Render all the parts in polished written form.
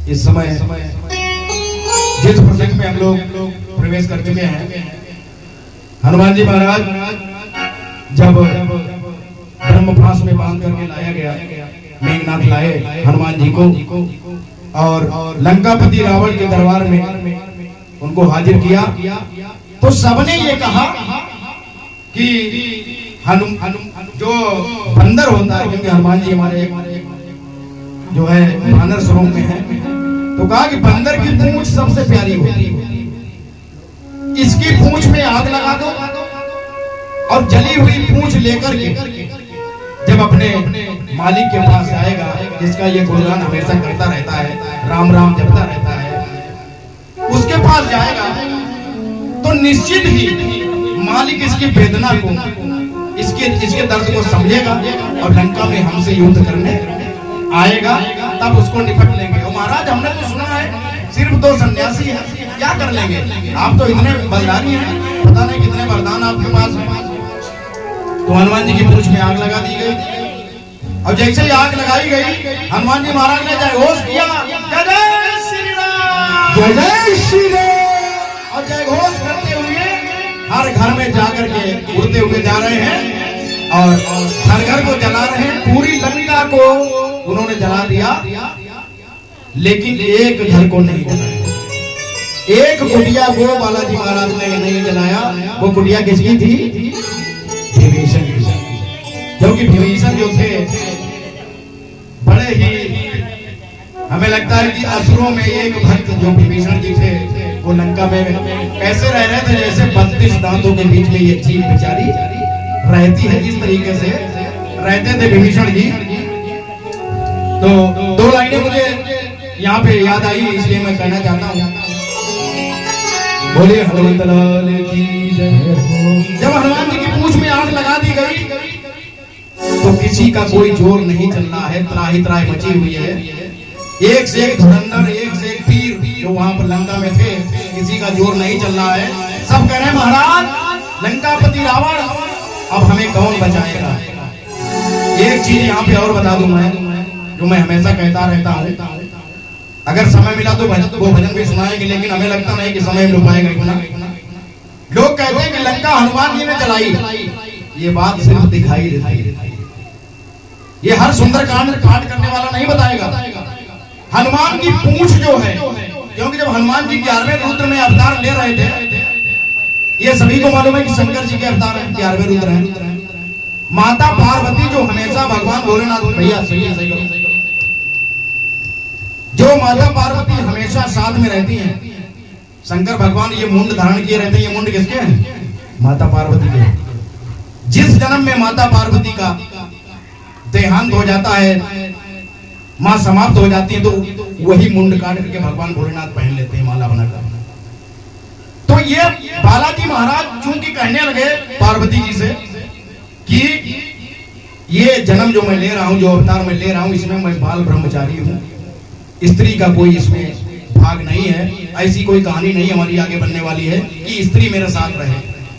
इस समय जिस प्रसंग में हम लोग प्रवेश कर चुके हैं, हनुमान जी महाराज जब ब्रह्मपाश में बांध करके लाया गया, मेघनाथ लाए हनुमान जी को और लंकापति रावण के दरबार में उनको हाजिर किया, तो सबने ये कहा कि जो बंदर होता है, क्योंकि हनुमान जी हमारे जो है वानर स्वरूप में है, तो कहा कि बंदर की पूंछ सबसे प्यारी होती है, इसकी पूंछ में आग लगा दो और जली हुई पूंछ लेकर के जब अपने मालिक के पास आएगा, जिसका ये गुणगान हमेशा करता रहता है, राम राम जपता रहता है, उसके पास जाएगा तो निश्चित ही मालिक इसकी वेदना को, इसके दर्द को समझेगा और लंका में हमसे युद्ध करने आएगा, तब उसको निपट लेंगे। और महाराज हमने तो सुना है सिर्फ 2 सन्यासी हैं, क्या कर लेंगे? आप तो इतने बलदानी हैं, पता नहीं कितने वरदान आपके पास हैं। तो हनुमान जी की पूंछ में आग लगा दी गई और जैसे ही आग लगाई गई, हनुमान जी महाराज ने जय घोष किया, जय जय श्री राम, जय जय श्री राम, और जय घोष करते हुए हर घर में जाकर के उड़ते हुए जा रहे हैं और हर घर को जला रहे हैं। पूरी लंका को उन्होंने जला दिया, लेकिन एक घर को नहीं जलाया। एक कुटिया को बालाजी महाराज ने नहीं जलाया। वो कुटिया किसकी थी? विभीषण की। क्योंकि विभीषण जो थे बड़े ही, हमें लगता है कि असुरों में एक भक्त जो विभीषण जी थे, वो लंका में कैसे रह रहे थे, जैसे 32 दांतों के बीच में ये जीभ बेचारी रहती है, इस तरीके से रहते थे विभीषण जी। तो 2 लाइनें मुझे यहाँ पे याद आई, इसलिए मैं कहना चाहता हूँ। बोलिए हनुमत लाल की जय। जब हनुमान जी की पूंछ में आग लगा दी गई तो किसी का कोई जोर नहीं चल रहा है, त्राही त्राही मची हुई है। एक से एक धुरंधर, एक से एक तीर जो वहां पर लंका में थे, किसी का जोर नहीं चल रहा है। सब कह रहे हैं महाराज लंकापति रावण, अब हमें कौन बचाएगा? एक चीज यहाँ पे और बता दूं मैं, जो मैं हमेशा कहता रहता हूँ, अगर समय मिला तो वो भजन भी सुनाएंगे, लेकिन हमें लगता नहीं कि समय मिल पाएगा इतना। लोग कहते हैं कि लंका हनुमान जी ने जलाई, ये बात सिर्फ दिखाई देती है, ये हर सुंदरकांड पाठ करने वाला नहीं बताएगा। हनुमान की पूंछ जो है, क्योंकि जब हनुमान जी 11वें रुद्र में अवतार ले रहे थे, ये सभी को मालूम है कि शंकर जी के अवतार हैं, 11वें रुद्र हैं। माता पार्वती जो हमेशा भगवान भोलेनाथ, भैया सही जो माता पार्वती हमेशा साथ में रहती हैं, शंकर भगवान ये मुंड धारण किए रहते हैं। ये मुंड किसके हैं? माता पार्वती के। जिस जन्म में माता पार्वती का देहांत हो जाता है, मां समाप्त हो जाती है, तो वही मुंड काट करके भगवान भोलेनाथ पहन लेते हैं माला बनाकर। तो ये बालाजी महाराज चूंकि कहने लगे पार्वती जी से कि ये जन्म जो मैं ले रहा हूं, जो अवतार मैं ले रहा हूं, इसमें मैं बाल ब्रह्मचारी हूं, स्त्री का कोई इसमें भाग नहीं है, ऐसी कोई कहानी नहीं हमारी आगे बनने वाली है कि स्त्री मेरे साथ रहे।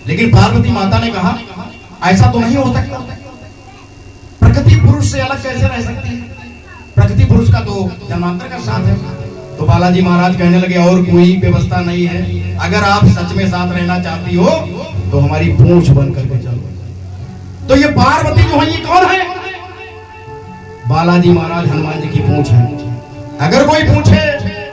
लेकिन पार्वती माता ने कहा ऐसा तो नहीं हो सकता, प्रकृति पुरुष से अलग कैसे रह सकती है? प्रकृति पुरुष का तो जन्मांतर का साथ है। तो बालाजी महाराज कहने लगे और कोई व्यवस्था नहीं है, अगर आप सच में साथ रहना चाहती हो तो हमारी पूंछ बन करके चलो। तो ये पार्वती जो है, ये कौन है? बालाजी महाराज हनुमान जी की पूंछ है। अगर कोई पूछे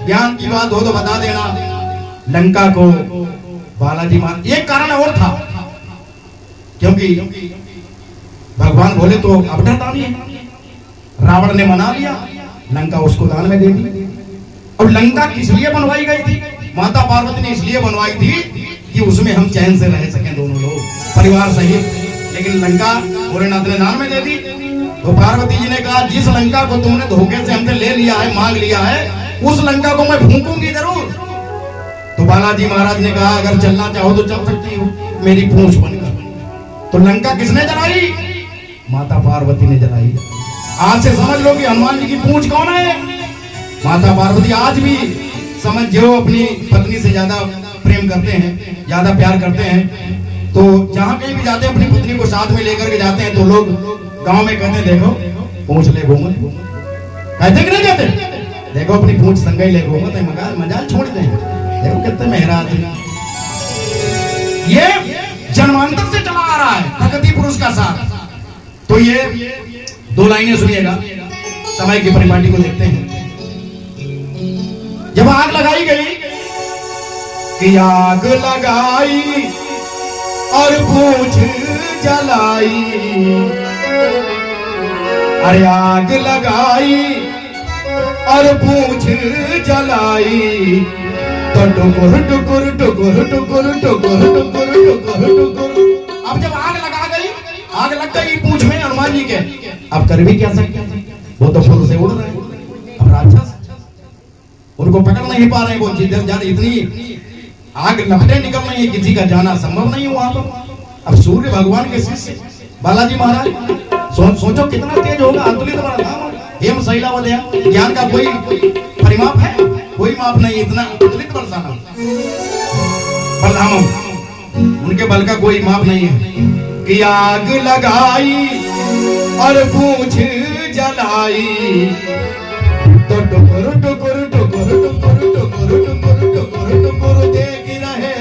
ज्ञान की बात हो तो बता देना, लंका को बालाजी महाराज, एक कारण और था, क्योंकि भगवान बोले तो अवतार दानी है, रावण ने मना लिया, लंका उसको दान में दे दी। और लंका किस लिए बनवाई गई थी? माता पार्वती ने इसलिए बनवाई थी कि उसमें हम चैन से रह सकें दोनों लोग परिवार सहित। लेकिन लंका भोलेनाथ ने दान में दे दी। तो पार्वती जी ने कहा जिस लंका को तुमने धोखे से हमसे ले लिया है, मांग लिया है, उस लंका को मैं फूंकूंगी जरूर। तो बालाजी महाराज ने कहा अगर चलना चाहो तो चल सकती हो मेरी पूंछ बनकर। तो लंका किसने जलाई? माता पार्वती ने जलाई। आज से समझ लो कि हनुमान जी की पूंछ कौन है? माता पार्वती। आज भी समझ जो अपनी पत्नी से ज्यादा प्रेम करते हैं, ज्यादा प्यार करते हैं, तो जहाँ कहीं भी जाते हैं अपनी पत्नी को साथ में लेकर के जाते हैं, तो लोग गांव में कहते हैं देखो पूंछ ले घूम, कहते कि नहीं कहते? देखो अपनी पूंछ संगे ले गो मत मजाल छोड़ दे। देखो कितने मेहरा आदमी, ये जन्मांतर से चला आ रहा है प्रगति पुरुष का साथ। तो ये दो लाइनें सुनिएगा, समय की परिपाटी को देखते हैं। जब आग लगाई गई कि आग लगाई और पूछ जलाई, अरे आग लगाई और पूछ जलाई, तो टुकुर टुकुर टुकुर टुकुर टुकुर टुकुर टुकुर टुकुर। अब जब आग लगा गई, आग लग गई पूछ में हनुमान जी के, अब कर भी क्या सकते हैं, वो तो फूल से उड़ रहे हैं। अब राक्षस उनको पकड़ नहीं पा रहे, वो इतनी आग लपटें निकल रही है, किसी का जाना संभव नहीं हुआ। अब सूर्य भगवान के शिष्य बालाजी महाराज सोचो कितना तेज होगा, अतुलित बड़ा हेम शैलावलया, ज्ञान का कोई परिमाप है, कोई माप नहीं, इतना अतुलित बरसाना। बलराम उनके बल का कोई माप नहीं है कि आग लगाई और पूछ जलाई, तो टुकुर टुकुर टुकुर टुकुर टुकुर टुकुर टुकुर टुकुर देख रहे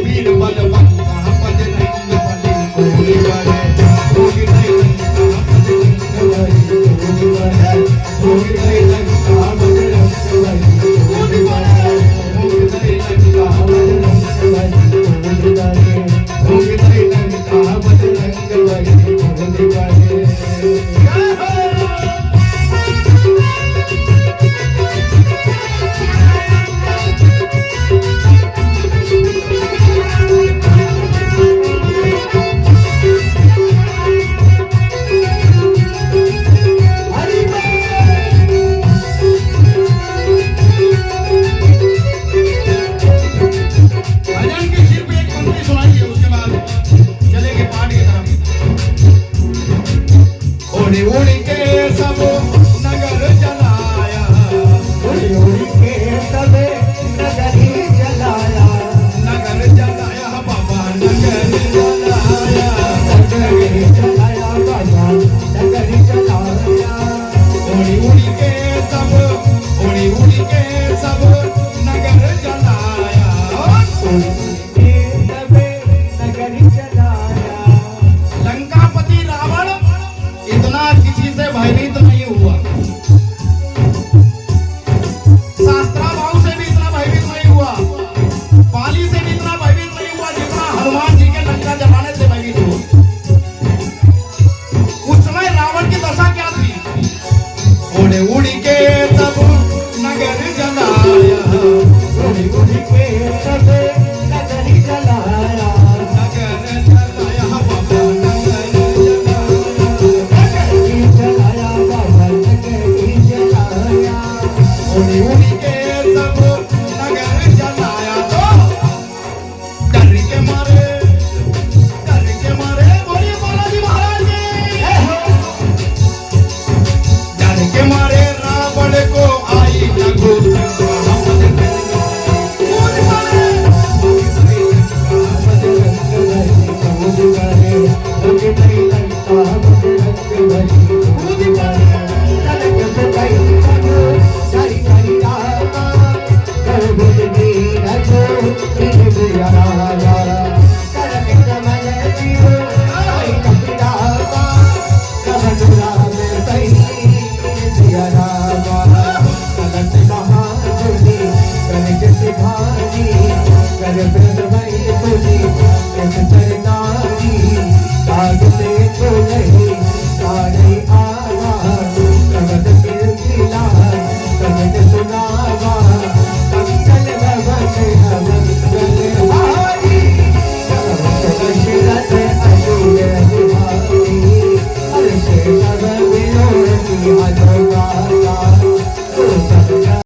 वीर बलवंता बजरंग बली कोई बड़े, कोई नहीं लंका बजरंग बली कोई बड़े, कोई नहीं लंका बजरंग बली कोई बड़े, कोई नहीं लंका बजरंग बली कोई बड़े, कोई नहीं लंका बजरंग बली कोई बड़े। उड़ी के सब